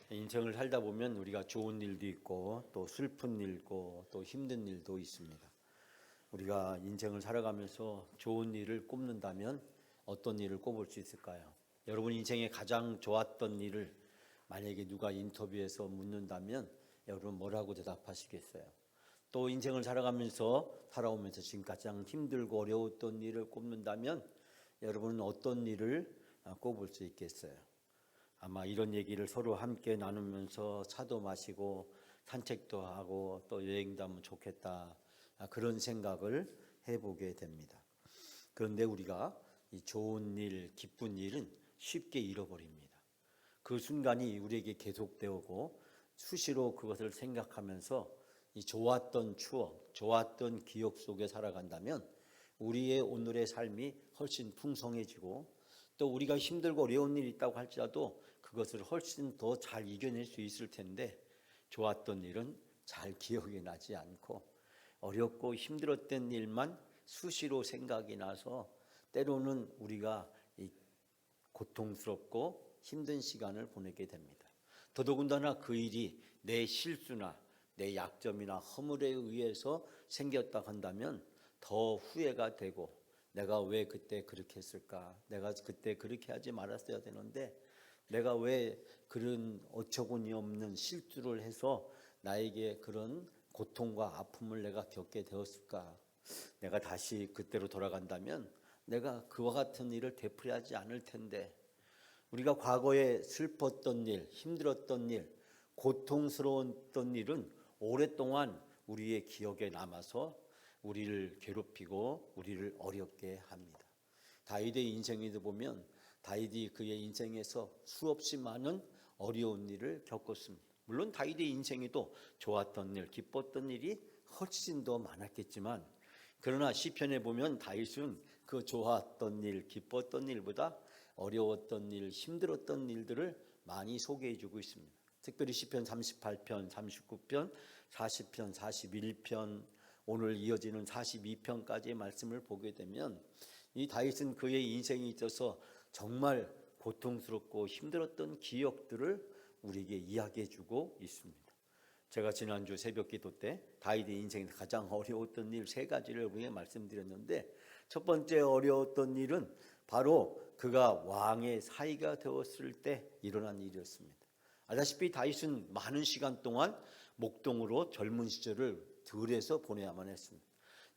인생을 살다 보면 우리가 좋은 일도 있고 또 슬픈 일고 또 힘든 일도 있습니다. 우리가 인생을 살아가면서 좋은 일을 꼽는다면 어떤 일을 꼽을 수 있을까요? 여러분 인생에 가장 좋았던 일을 만약에 누가 인터뷰에서 묻는다면 여러분 뭐라고 대답하시겠어요? 또 인생을 살아오면서 지금 가장 힘들고 어려웠던 일을 꼽는다면 여러분은 어떤 일을 꼽을 수 있겠어요? 아마 이런 얘기를 서로 함께 나누면서 차도 마시고 산책도 하고 또 여행도 하면 좋겠다, 그런 생각을 해보게 됩니다. 그런데 우리가 이 좋은 일, 기쁜 일은 쉽게 잃어버립니다. 그 순간이 우리에게 계속되고 수시로 그것을 생각하면서 이 좋았던 추억, 좋았던 기억 속에 살아간다면 우리의 오늘의 삶이 훨씬 풍성해지고 또 우리가 힘들고 어려운 일이 있다고 할지라도 그것을 훨씬 더 잘 이겨낼 수 있을 텐데, 좋았던 일은 잘 기억이 나지 않고 어렵고 힘들었던 일만 수시로 생각이 나서 때로는 우리가 고통스럽고 힘든 시간을 보내게 됩니다. 더더군다나 그 일이 내 실수나 내 약점이나 허물에 의해서 생겼다 한다면 더 후회가 되고, 내가 왜 그때 그렇게 했을까? 내가 그때 그렇게 하지 말았어야 되는데 내가 왜 그런 어처구니 없는 실수를 해서 나에게 그런 고통과 아픔을 내가 겪게 되었을까? 내가 다시 그때로 돌아간다면 내가 그와 같은 일을 되풀이하지 않을 텐데, 우리가 과거에 슬펐던 일, 힘들었던 일, 고통스러웠던 일은 오랫동안 우리의 기억에 남아서 우리를 괴롭히고 우리를 어렵게 합니다. 다윗의 인생에도 보면 다윗이 그의 인생에서 수없이 많은 어려운 일을 겪었습니다. 물론 다윗의 인생에도 좋았던 일, 기뻤던 일이 훨씬 더 많았겠지만, 그러나 시편에 보면 다윗은 그 좋았던 일, 기뻤던 일보다 어려웠던 일, 힘들었던 일들을 많이 소개해 주고 있습니다. 특별히 시편 38편, 39편, 40편, 41편, 오늘 이어지는 42편까지의 말씀을 보게 되면 이 다윗은 그의 인생에 있어서 정말 고통스럽고 힘들었던 기억들을 우리에게 이야기해 주고 있습니다. 제가 지난주 새벽 기도 때 다윗의 인생에서 가장 어려웠던 일 3가지를 우리에게 말씀드렸는데, 첫 번째 어려웠던 일은 바로 그가 왕의 사위가 되었을 때 일어난 일이었습니다. 알다시피 다윗은 많은 시간 동안 목동으로 젊은 시절을 들에서 보내야만 했습니다.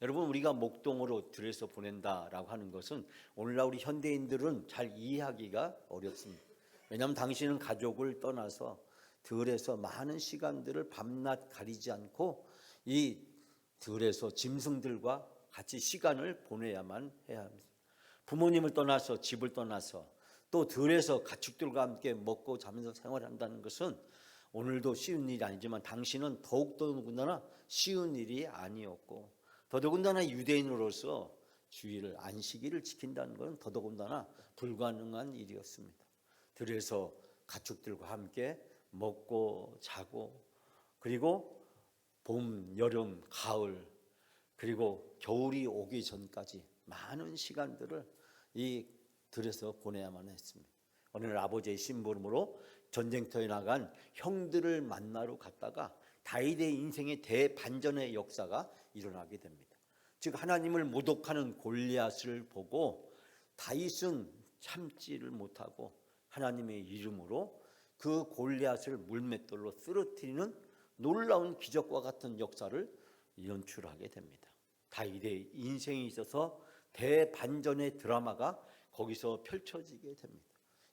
여러분, 우리가 목동으로 들에서 보낸다라고 하는 것은 오늘날 우리 현대인들은 잘 이해하기가 어렵습니다. 왜냐하면 당신은 가족을 떠나서 들에서 많은 시간들을 밤낮 가리지 않고 이 들에서 짐승들과 같이 시간을 보내야만 해야 합니다. 부모님을 떠나서, 집을 떠나서 또 들에서 가축들과 함께 먹고 자면서 생활한다는 것은 오늘도 쉬운 일이 아니지만 당신은 더욱더군다나 쉬운 일이 아니었고, 더더군다나 유대인으로서 주일을, 안식일을 지킨다는 것은 더더군다나 불가능한 일이었습니다. 들에서 가축들과 함께 먹고 자고, 그리고 봄, 여름, 가을, 그리고 겨울이 오기 전까지 많은 시간들을 이 들에서 보내야만 했습니다. 어느 날 아버지의 심부름으로 전쟁터에 나간 형들을 만나러 갔다가 다윗의 인생의 대반전의 역사가 일어나게 됩니다. 즉 하나님을 모독하는 골리앗을 보고 다윗은 참지를 못하고 하나님의 이름으로 그 골리앗을 물맷돌로 쓰러뜨리는 놀라운 기적과 같은 역사를 연출하게 됩니다. 다윗의 인생에 있어서 대반전의 드라마가 거기서 펼쳐지게 됩니다.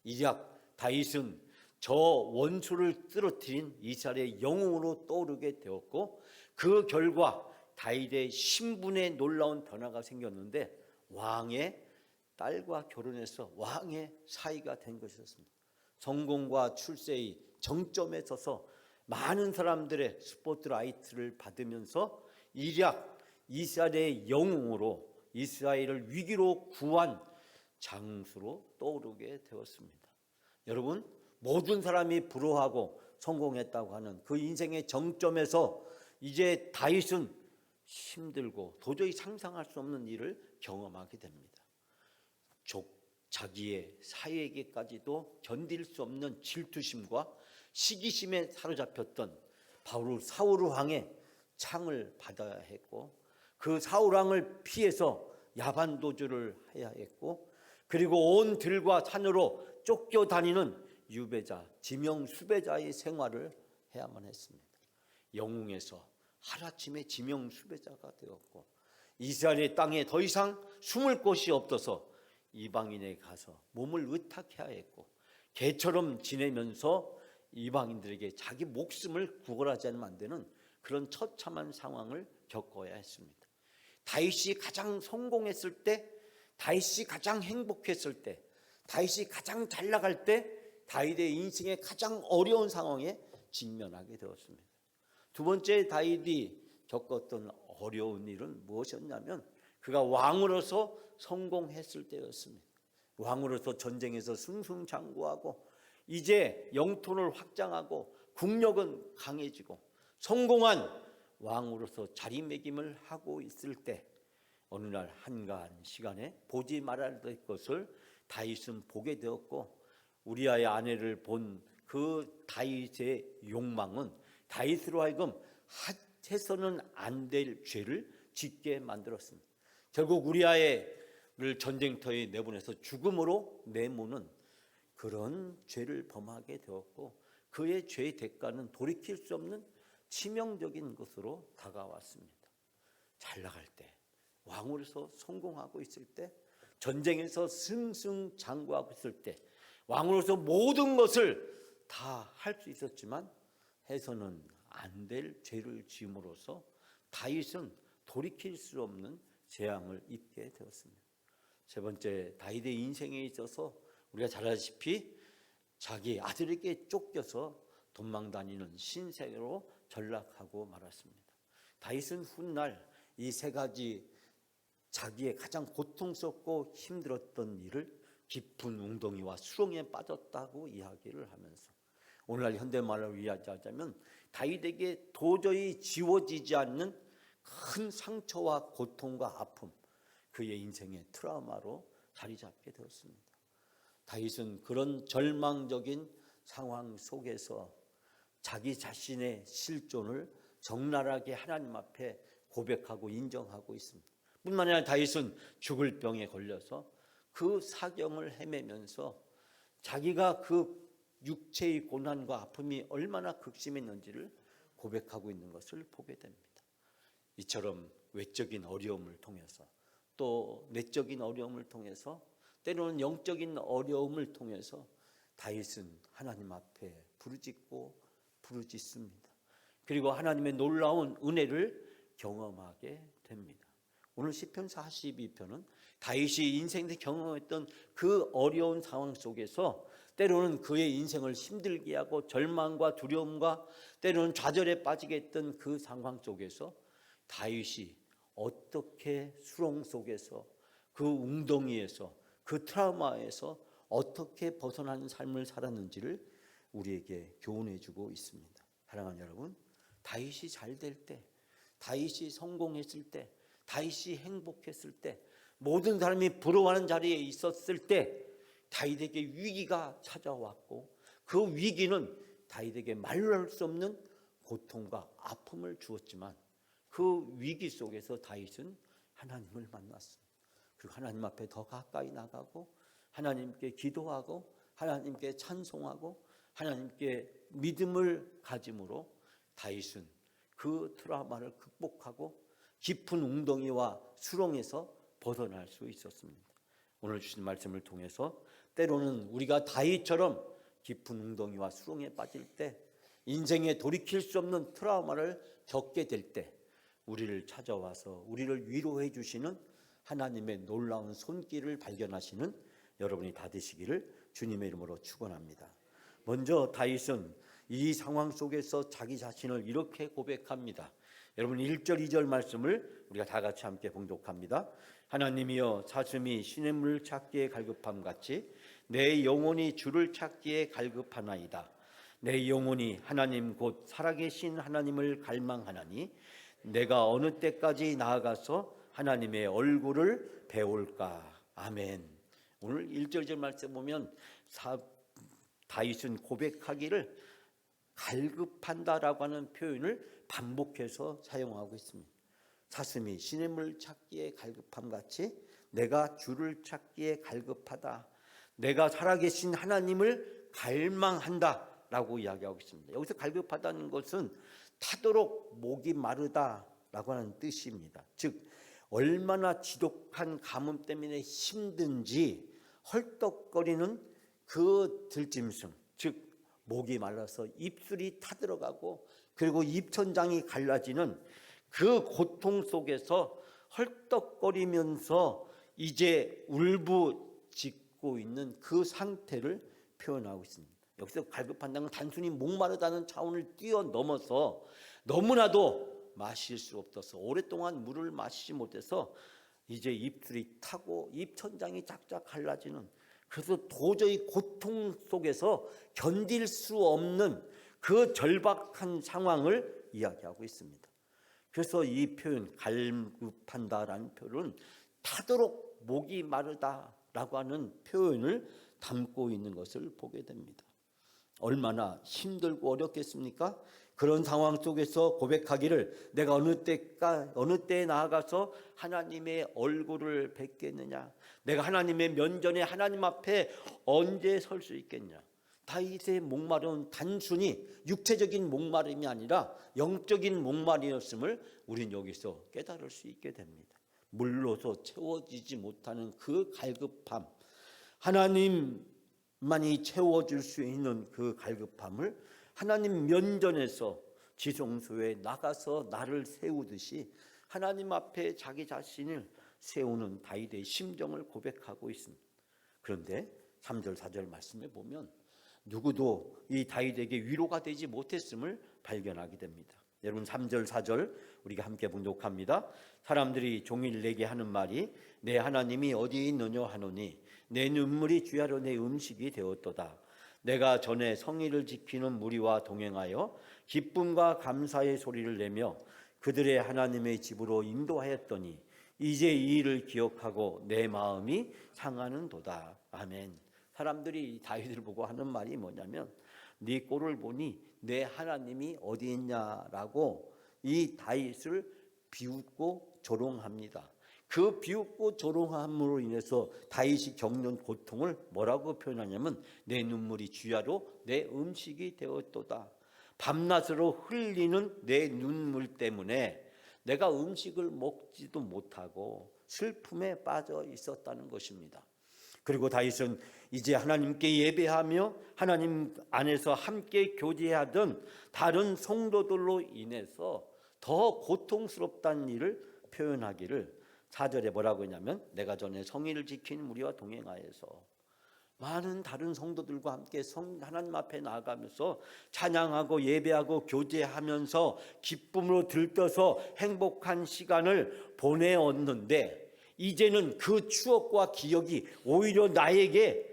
이작 다윗은 저 원수를 쓰러뜨린 이스라엘의 영웅으로 떠오르게 되었고, 그 결과 다윗의 신분에 놀라운 변화가 생겼는데 왕의 딸과 결혼해서 왕의 사위가 된 것이었습니다. 성공과 출세의 정점에 서서 많은 사람들의 스포트라이트를 받으면서 일약 이스라엘의 영웅으로 이스라엘을 위기로 구한 장수로 떠오르게 되었습니다. 여러분, 모든 사람이 부러워하고 성공했다고 하는 그 인생의 정점에서 이제 다윗은 힘들고 도저히 상상할 수 없는 일을 경험하게 됩니다. 자기의 사위에게까지도 견딜 수 없는 질투심과 시기심에 사로잡혔던 사울 왕의 창을 받아야 했고, 그 사울 왕을 피해서 야반 도주를 해야 했고, 그리고 온 들과 산으로 쫓겨다니는 유배자, 지명 수배자의 생활을 해야만 했습니다. 영웅에서 하루아침에 지명 수배자가 되었고, 이스라엘의 땅에 더 이상 숨을 곳이 없어서 이방인에 가서 몸을 의탁해야 했고, 개처럼 지내면서 이방인들에게 자기 목숨을 구걸하지 않으면 안 되는 그런 처참한 상황을 겪어야 했습니다. 다윗이 가장 성공했을 때, 다윗이 가장 행복했을 때, 다윗이 가장 잘 나갈 때, 다윗의 인생의 가장 어려운 상황에 직면하게 되었습니다. 두 번째 다윗이 겪었던 어려운 일은 무엇이었냐면, 그가 왕으로서 성공했을 때였습니다. 왕으로서 전쟁에서 승승장구하고 이제 영토를 확장하고 국력은 강해지고 성공한 왕으로서 자리매김을 하고 있을 때, 어느 날 한가한 시간에 보지 말아야 될 것을 다윗은 보게 되었고, 우리아의 아내를 본 그 다윗의 욕망은 다윗으로 하여금 해서는 안 될 죄를 짓게 만들었습니다. 결국 우리아를 전쟁터에 내보내서 죽음으로 내모는 그런 죄를 범하게 되었고, 그의 죄의 대가는 돌이킬 수 없는 치명적인 것으로 다가왔습니다. 잘 나갈 때, 왕으로서 성공하고 있을 때, 전쟁에서 승승장구하고 있을 때, 왕으로서 모든 것을 다 할 수 있었지만 해서는 안 될 죄를 지음으로써 다윗은 돌이킬 수 없는 재앙을 입게 되었습니다. 세 번째, 다윗의 인생에 있어서 우리가 잘 아시다시피 자기 아들에게 쫓겨서 도망다니는 신세로 전락하고 말았습니다. 다윗은 훗날 이 세 가지 자기의 가장 고통스럽고 힘들었던 일을 깊은 웅덩이와 수렁에 빠졌다고 이야기를 하면서, 오늘날 현대말로 이야기하자면 다윗에게 도저히 지워지지 않는 큰 상처와 고통과 아픔, 그의 인생의 트라우마로 자리 잡게 되었습니다. 다윗은 그런 절망적인 상황 속에서 자기 자신의 실존을 적나라하게 하나님 앞에 고백하고 인정하고 있습니다. 뿐만 아니라 다윗은 죽을 병에 걸려서 그 사경을 헤매면서 자기가 그 육체의 고난과 아픔이 얼마나 극심했는지를 고백하고 있는 것을 보게 됩니다. 이처럼 외적인 어려움을 통해서, 또 내적인 어려움을 통해서, 때로는 영적인 어려움을 통해서 다윗은 하나님 앞에 부르짖습니다. 그리고 하나님의 놀라운 은혜를 경험하게 됩니다. 오늘 시편 42편은 다윗이 인생에 경험했던 그 어려운 상황 속에서 때로는 그의 인생을 힘들게 하고 절망과 두려움과 때로는 좌절에 빠지게 했던 그 상황 속에서 다윗이 어떻게 수렁 속에서, 그 웅덩이에서, 그 트라우마에서 어떻게 벗어나는 삶을 살았는지를 우리에게 교훈해 주고 있습니다. 사랑하는 여러분, 다윗이 잘 될 때, 다윗이 성공했을 때, 다윗이 행복했을 때, 모든 사람이 부러워하는 자리에 있었을 때 다윗에게 위기가 찾아왔고, 그 위기는 다윗에게 말로 할 수 없는 고통과 아픔을 주었지만 그 위기 속에서 다윗은 하나님을 만났습니다. 그리고 하나님 앞에 더 가까이 나가고 하나님께 기도하고 하나님께 찬송하고 하나님께 믿음을 가짐으로 다윗은 그 트라우마를 극복하고 깊은 웅덩이와 수렁에서 벗어날 수 있었습니다. 오늘 주신 말씀을 통해서 때로는 우리가 다윗처럼 깊은 웅덩이와 수렁에 빠질 때, 인생에 돌이킬 수 없는 트라우마를 겪게 될 때 우리를 찾아와서 우리를 위로해 주시는 하나님의 놀라운 손길을 발견하시는 여러분이 다 되시기를 주님의 이름으로 축원합니다. 먼저 다윗은 이 상황 속에서 자기 자신을 이렇게 고백합니다. 여러분 1절 2절 말씀을 우리가 다 같이 함께 봉독합니다. 하나님이여, 사슴이 시냇물을 찾기에 갈급함 같이 내 영혼이 주를 찾기에 갈급하나이다. 내 영혼이 하나님 곧 살아계신 하나님을 갈망하나니 내가 어느 때까지 나아가서 하나님의 얼굴을 배울까. 아멘. 오늘 1절 2절 말씀 보면 다윗은 고백하기를 갈급한다라고 하는 표현을 반복해서 사용하고 있습니다. 사슴이 시냇물 찾기에 갈급함 같이 내가 주를 찾기에 갈급하다. 내가 살아계신 하나님을 갈망한다라고 이야기하고 있습니다. 여기서 갈급하다는 것은 타도록 목이 마르다라고 하는 뜻입니다. 즉 얼마나 지독한 가뭄 때문에 힘든지 헐떡거리는 그 들짐승, 즉 목이 말라서 입술이 타들어가고 그리고 입천장이 갈라지는 그 고통 속에서 헐떡거리면서 이제 울부짖고 있는 그 상태를 표현하고 있습니다. 여기서 갈급한다는 건 단순히 목마르다는 차원을 뛰어넘어서 너무나도 마실 수 없어서 오랫동안 물을 마시지 못해서 이제 입술이 타고 입천장이 쫙쫙 갈라지는, 그래서 도저히 고통 속에서 견딜 수 없는 그 절박한 상황을 이야기하고 있습니다. 그래서 이 표현 갈급한다라는 표현은 타도록 목이 마르다라고 하는 표현을 담고 있는 것을 보게 됩니다. 얼마나 힘들고 어렵겠습니까? 그런 상황 속에서 고백하기를 내가 어느 때에 나아가서 하나님의 얼굴을 뵙겠느냐, 내가 하나님의 면전에 하나님 앞에 언제 설 수 있겠냐. 다윗의 목마름은 단순히 육체적인 목마름이 아니라 영적인 목마름이었음을 우리는 여기서 깨달을 수 있게 됩니다. 물로서 채워지지 못하는 그 갈급함, 하나님만이 채워줄 수 있는 그 갈급함을 하나님 면전에서 지성소에 나가서 나를 세우듯이 하나님 앞에 자기 자신을 세우는 다윗의 심정을 고백하고 있습니다. 그런데 3절 4절 말씀에 보면 누구도 이 다윗에게 위로가 되지 못했음을 발견하게 됩니다. 여러분 3절 4절 우리가 함께 봉독합니다. 사람들이 종일 내게 하는 말이 내 하나님이 어디 있느냐 하노니 내 눈물이 주야로 내 음식이 되었도다. 내가 전에 성의를 지키는 무리와 동행하여 기쁨과 감사의 소리를 내며 그들의 하나님의 집으로 인도하였더니 이제 이 일을 기억하고 내 마음이 상하는도다. 아멘. 사람들이 다윗을 보고 하는 말이 뭐냐면 네 꼴을 보니 내 하나님이 어디 있냐라고 이 다윗을 비웃고 조롱합니다. 그 비웃고 조롱함으로 인해서 다윗이 겪는 고통을 뭐라고 표현하냐면 내 눈물이 주야로 내 음식이 되었도다. 밤낮으로 흘리는 내 눈물 때문에 내가 음식을 먹지도 못하고 슬픔에 빠져 있었다는 것입니다. 그리고 다윗은 이제 하나님께 예배하며 하나님 안에서 함께 교제하던 다른 성도들로 인해서 더 고통스럽다는 일을 표현하기를 4절에 뭐라고 했냐면 내가 전에 성의를 지킨 무리와 동행하여서 많은 다른 성도들과 함께 하나님 앞에 나아가면서 찬양하고 예배하고 교제하면서 기쁨으로 들떠서 행복한 시간을 보내었는데 이제는 그 추억과 기억이 오히려 나에게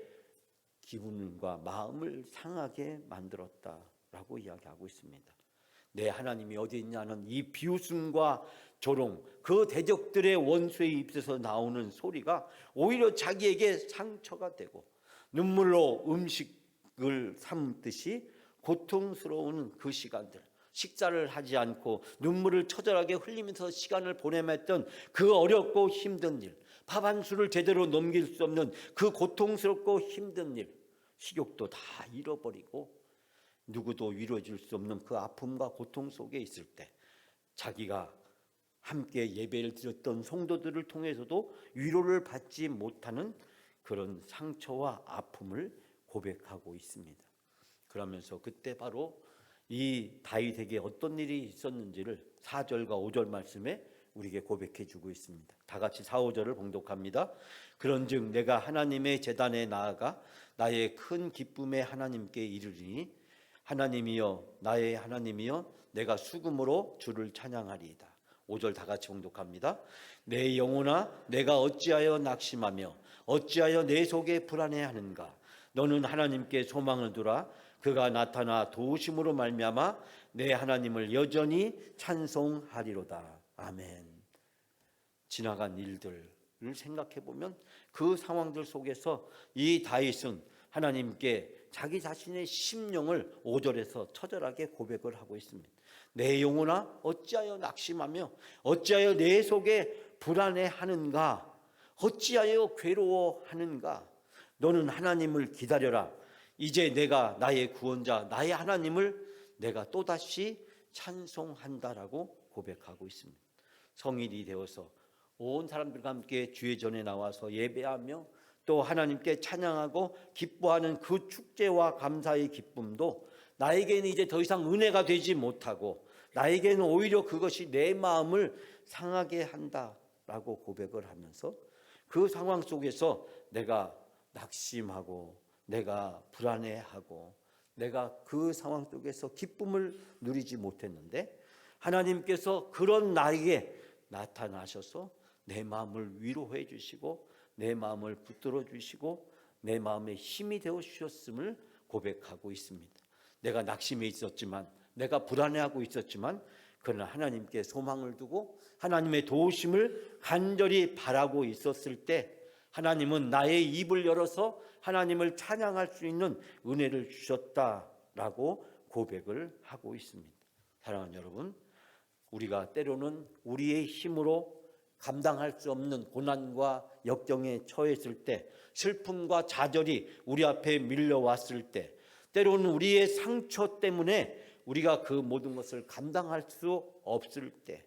기분과 마음을 상하게 만들었다라고 이야기하고 있습니다. 내 하나님이 어디 있냐는 이 비웃음과 조롱, 그 대적들의 원수의 입에서 나오는 소리가 오히려 자기에게 상처가 되고 눈물로 음식을 삼듯이 고통스러운 그 시간들, 식사를 하지 않고 눈물을 처절하게 흘리면서 시간을 보내했던 그 어렵고 힘든 일, 밥 한 술을 제대로 넘길 수 없는 그 고통스럽고 힘든 일, 식욕도 다 잃어버리고 누구도 위로해줄 수 없는 그 아픔과 고통 속에 있을 때 자기가 함께 예배를 드렸던 성도들을 통해서도 위로를 받지 못하는 그런 상처와 아픔을 고백하고 있습니다. 그러면서 그때 바로 이 다윗에게 어떤 일이 있었는지를 4절과 5절 말씀에 우리에게 고백해 주고 있습니다. 다 같이 4, 5절을 봉독합니다. 그런즉 내가 하나님의 제단에 나아가 나의 큰 기쁨의 하나님께 이르리니 하나님이여 나의 하나님이여 내가 수금으로 주를 찬양하리이다. 5절 다 같이 봉독합니다. 내 영혼아 내가 어찌하여 낙심하며 어찌하여 내 속에 불안해하는가. 너는 하나님께 소망을 두라. 그가 나타나 도우심으로 말미암아 내 하나님을 여전히 찬송하리로다. 아멘. 지나간 일들을 생각해 보면 그 상황들 속에서 이 다윗은 하나님께 자기 자신의 심령을 5절에서 처절하게 고백을 하고 있습니다. 내 영혼아 어찌하여 낙심하며 어찌하여 내 속에 불안해하는가? 어찌하여 괴로워하는가? 너는 하나님을 기다려라. 이제 내가 나의 구원자 나의 하나님을 내가 또다시 찬송한다라고 고백하고 있습니다. 성일이 되어서 온 사람들과 함께 주의 전에 나와서 예배하며 또 하나님께 찬양하고 기뻐하는 그 축제와 감사의 기쁨도 나에게는 이제 더 이상 은혜가 되지 못하고 나에게는 오히려 그것이 내 마음을 상하게 한다라고 고백을 하면서 그 상황 속에서 내가 낙심하고 내가 불안해하고 내가 그 상황 속에서 기쁨을 누리지 못했는데 하나님께서 그런 나에게 나타나셔서 내 마음을 위로해 주시고 내 마음을 붙들어 주시고 내 마음에 힘이 되어 주셨음을 고백하고 있습니다. 내가 낙심해 있었지만 내가 불안해하고 있었지만 그러나 하나님께 소망을 두고 하나님의 도우심을 간절히 바라고 있었을 때 하나님은 나의 입을 열어서 하나님을 찬양할 수 있는 은혜를 주셨다라고 고백을 하고 있습니다. 사랑하는 여러분, 우리가 때로는 우리의 힘으로 감당할 수 없는 고난과 역경에 처했을 때, 슬픔과 좌절이 우리 앞에 밀려왔을 때, 때로는 우리의 상처 때문에 우리가 그 모든 것을 감당할 수 없을 때,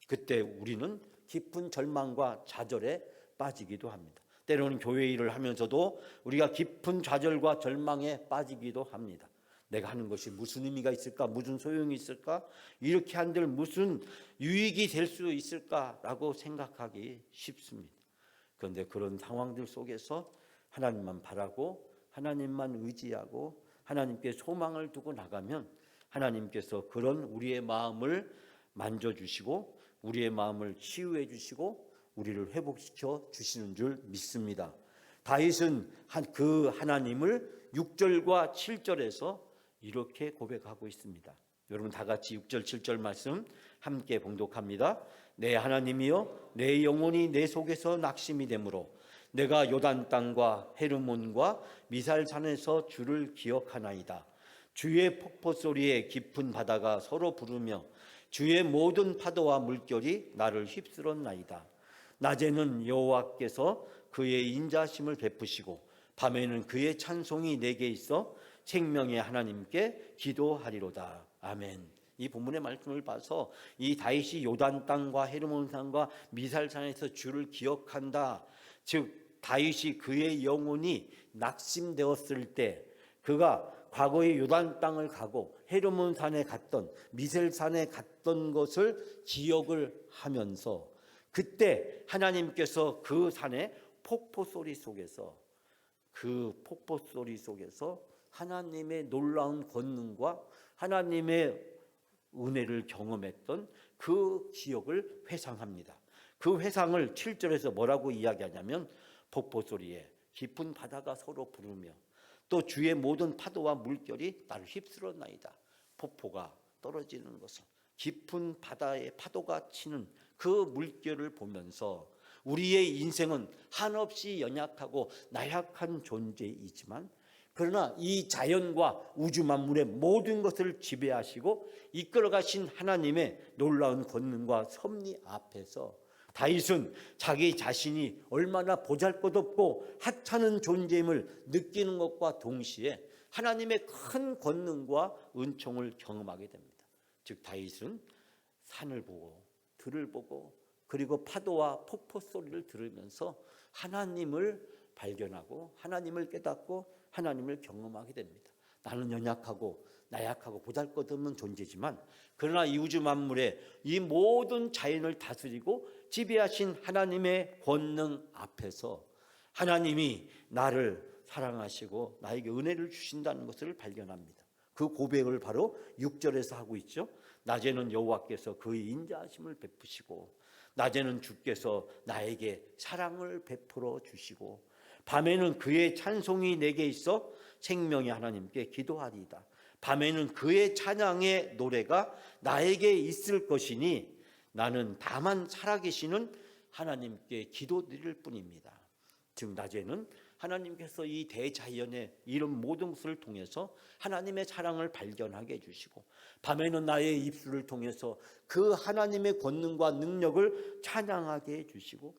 그때 우리는 깊은 절망과 좌절에 빠지기도 합니다. 때로는 교회 일을 하면서도 우리가 깊은 좌절과 절망에 빠지기도 합니다. 내가 하는 것이 무슨 의미가 있을까? 무슨 소용이 있을까? 이렇게 한들 무슨 유익이 될 수 있을까라고 생각하기 쉽습니다. 그런데 그런 상황들 속에서 하나님만 바라고 하나님만 의지하고 하나님께 소망을 두고 나가면 하나님께서 그런 우리의 마음을 만져주시고 우리의 마음을 치유해 주시고 우리를 회복시켜 주시는 줄 믿습니다. 다윗은 그 하나님을 6절과 7절에서 이렇게 고백하고 있습니다. 여러분 다 같이 6절 7절 말씀 함께 봉독합니다. 내 하나님이여 내 영혼이 내 속에서 낙심이 되므로 내가 요단 땅과 헤르몬과 미살산에서 주를 기억하나이다. 주의 폭포 소리에 깊은 바다가 서로 부르며 주의 모든 파도와 물결이 나를 휩쓸었나이다. 낮에는 여호와께서 그의 인자심을 베푸시고 밤에는 그의 찬송이 내게 있어 생명의 하나님께 기도하리로다. 아멘. 이 본문의 말씀을 봐서 이 다윗이 요단 땅과 헤르몬 산과 미살산에서 주를 기억한다. 즉 다윗이 그의 영혼이 낙심되었을 때 그가 과거에 요단 땅을 가고 헤르몬 산에 갔던 미살산에 갔던 것을 기억을 하면서 그때 하나님께서 그 산의 폭포 소리 속에서 하나님의 놀라운 권능과 하나님의 은혜를 경험했던 그 기억을 회상합니다. 그 회상을 7절에서 뭐라고 이야기하냐면 폭포 소리에 깊은 바다가 서로 부르며 또 주의 모든 파도와 물결이 나를 휩쓸었나이다. 폭포가 떨어지는 것을 깊은 바다의 파도가 치는 그 물결을 보면서 우리의 인생은 한없이 연약하고 나약한 존재이지만 그러나 이 자연과 우주 만물의 모든 것을 지배하시고 이끌어가신 하나님의 놀라운 권능과 섭리 앞에서 다윗은 자기 자신이 얼마나 보잘것없고 하찮은 존재임을 느끼는 것과 동시에 하나님의 큰 권능과 은총을 경험하게 됩니다. 즉 다윗은 산을 보고 들을 보고 그리고 파도와 폭포 소리를 들으면서 하나님을 발견하고 하나님을 깨닫고 하나님을 경험하게 됩니다. 나는 연약하고 나약하고 보잘것없는 존재지만 그러나 이 우주 만물의 이 모든 자연을 다스리고 지배하신 하나님의 권능 앞에서 하나님이 나를 사랑하시고 나에게 은혜를 주신다는 것을 발견합니다. 그 고백을 바로 6절에서 하고 있죠. 낮에는 여호와께서 그의 인자하심을 베푸시고 낮에는 주께서 나에게 사랑을 베풀어 주시고 밤에는 그의 찬송이 내게 있어 생명의 하나님께 기도하리이다. 밤에는 그의 찬양의 노래가 나에게 있을 것이니 나는 다만 살아계시는 하나님께 기도드릴 뿐입니다. 즉 낮에는 하나님께서 이 대자연의 이런 모든 것을 통해서 하나님의 사랑을 발견하게 해주시고, 밤에는 나의 입술을 통해서 그 하나님의 권능과 능력을 찬양하게 해주시고,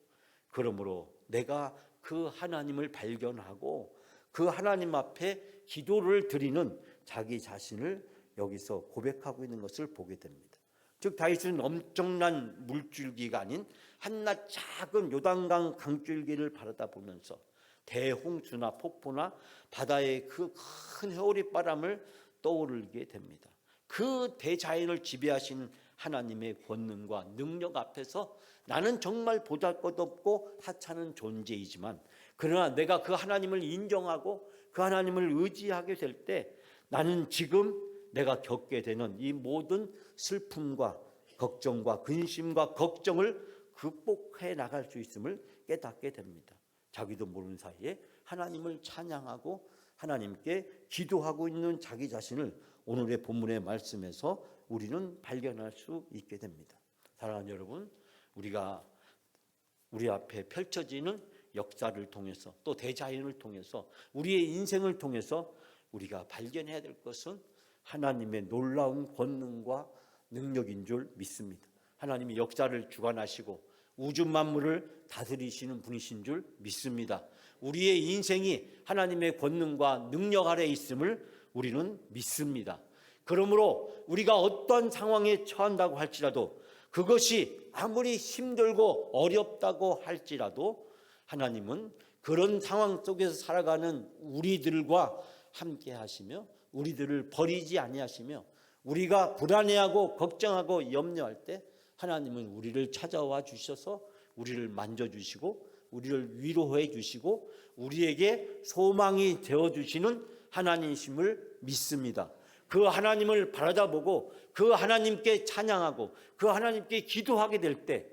그러므로 내가 그 하나님을 발견하고 그 하나님 앞에 기도를 드리는 자기 자신을 여기서 고백하고 있는 것을 보게 됩니다. 즉 다윗은 엄청난 물줄기가 아닌 한낱 작은 요단강 강줄기를 바라다 보면서 대홍수나 폭포나 바다의 그 큰 회오리 바람을 떠오르게 됩니다. 그 대자연을 지배하신 하나님의 권능과 능력 앞에서 나는 정말 보잘것없고 하찮은 존재이지만, 그러나 내가 그 하나님을 인정하고 그 하나님을 의지하게 될 때 나는 지금 내가 겪게 되는 이 모든 슬픔과 걱정과 근심과 걱정을 극복해 나갈 수 있음을 깨닫게 됩니다. 자기도 모르는 사이에 하나님을 찬양하고 하나님께 기도하고 있는 자기 자신을 오늘의 본문의 말씀에서 우리는 발견할 수 있게 됩니다. 사랑하는 여러분, 우리가 우리 앞에 펼쳐지는 역사를 통해서 또 대자연을 통해서 우리의 인생을 통해서 우리가 발견해야 될 것은 하나님의 놀라운 권능과 능력인 줄 믿습니다. 하나님이 역사를 주관하시고 우주 만물을 다스리시는 분이신 줄 믿습니다. 우리의 인생이 하나님의 권능과 능력 아래에 있음을 우리는 믿습니다. 그러므로 우리가 어떤 상황에 처한다고 할지라도, 그것이 아무리 힘들고 어렵다고 할지라도 하나님은 그런 상황 속에서 살아가는 우리들과 함께 하시며 우리들을 버리지 아니하시며, 우리가 불안해하고 걱정하고 염려할 때 하나님은 우리를 찾아와 주셔서 우리를 만져주시고 우리를 위로해 주시고 우리에게 소망이 되어주시는 하나님이심을 믿습니다. 그 하나님을 바라다보고 그 하나님께 찬양하고 그 하나님께 기도하게 될 때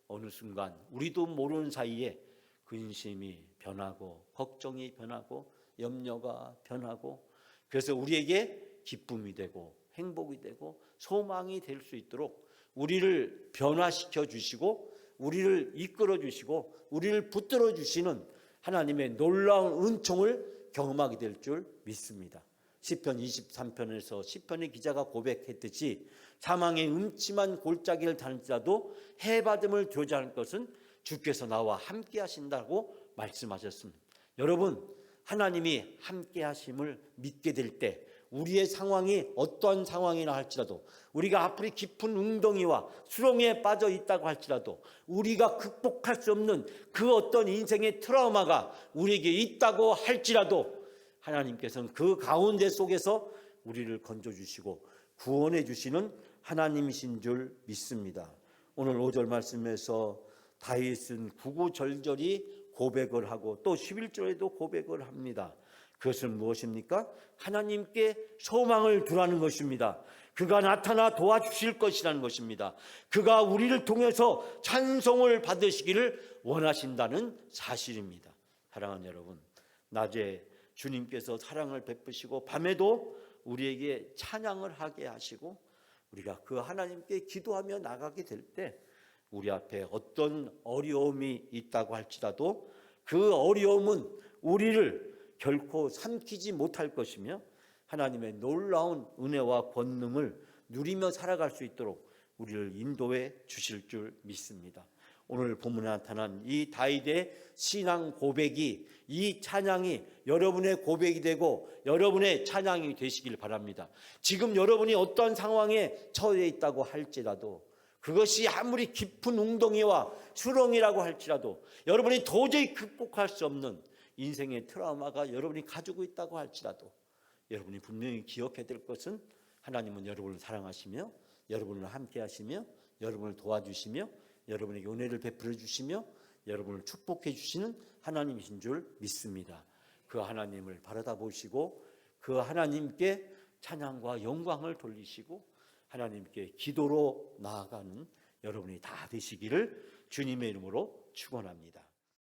어느 순간 우리도 모르는 사이에 근심이 변하고 걱정이 변하고 염려가 변하고, 그래서 우리에게 기쁨이 되고 행복이 되고 소망이 될 수 있도록 우리를 변화시켜 주시고 우리를 이끌어 주시고 우리를 붙들어 주시는 하나님의 놀라운 은총을 경험하게 될 줄 믿습니다. 시편 23편에서 시편의 기자가 고백했듯이 사망의 음침한 골짜기를 다닐지라도 해받음을 두지 않을 것은 주께서 나와 함께 하신다고 말씀하셨습니다. 여러분, 하나님이 함께 하심을 믿게 될 때 우리의 상황이 어떠한 상황이나 할지라도, 우리가 앞으로 깊은 웅덩이와 수렁에 빠져 있다고 할지라도, 우리가 극복할 수 없는 그 어떤 인생의 트라우마가 우리에게 있다고 할지라도 하나님께서는 그 가운데 속에서 우리를 건져주시고 구원해 주시는 하나님이신 줄 믿습니다. 오늘 5절 말씀에서 다윗은 구구절절히 고백을 하고 또 11절에도 고백을 합니다. 그것은 무엇입니까? 하나님께 소망을 두라는 것입니다. 그가 나타나 도와주실 것이라는 것입니다. 그가 우리를 통해서 찬송을 받으시기를 원하신다는 사실입니다. 사랑하는 여러분, 낮에 주님께서 사랑을 베푸시고 밤에도 우리에게 찬양을 하게 하시고 우리가 그 하나님께 기도하며 나가게 될 때 우리 앞에 어떤 어려움이 있다고 할지라도 그 어려움은 우리를 결코 삼키지 못할 것이며 하나님의 놀라운 은혜와 권능을 누리며 살아갈 수 있도록 우리를 인도해 주실 줄 믿습니다. 오늘 본문에 나타난 이 다윗의 신앙 고백이, 이 찬양이 여러분의 고백이 되고 여러분의 찬양이 되시길 바랍니다. 지금 여러분이 어떤 상황에 처해 있다고 할지라도, 그것이 아무리 깊은 웅덩이와 수렁이라고 할지라도, 여러분이 도저히 극복할 수 없는 인생의 트라우마가 여러분이 가지고 있다고 할지라도, 여러분이 분명히 기억해야 될 것은 하나님은 여러분을 사랑하시며 여러분을 함께 하시며 여러분을 도와주시며 여러분에게 은혜를 베풀어 주시며 여러분을 축복해 주시는 하나님이신 줄 믿습니다. 그 하나님을 바라다 보시고 그 하나님께 찬양과 영광을 돌리시고 하나님께 기도로 나아가는 여러분이 다 되시기를 주님의 이름으로 축원합니다.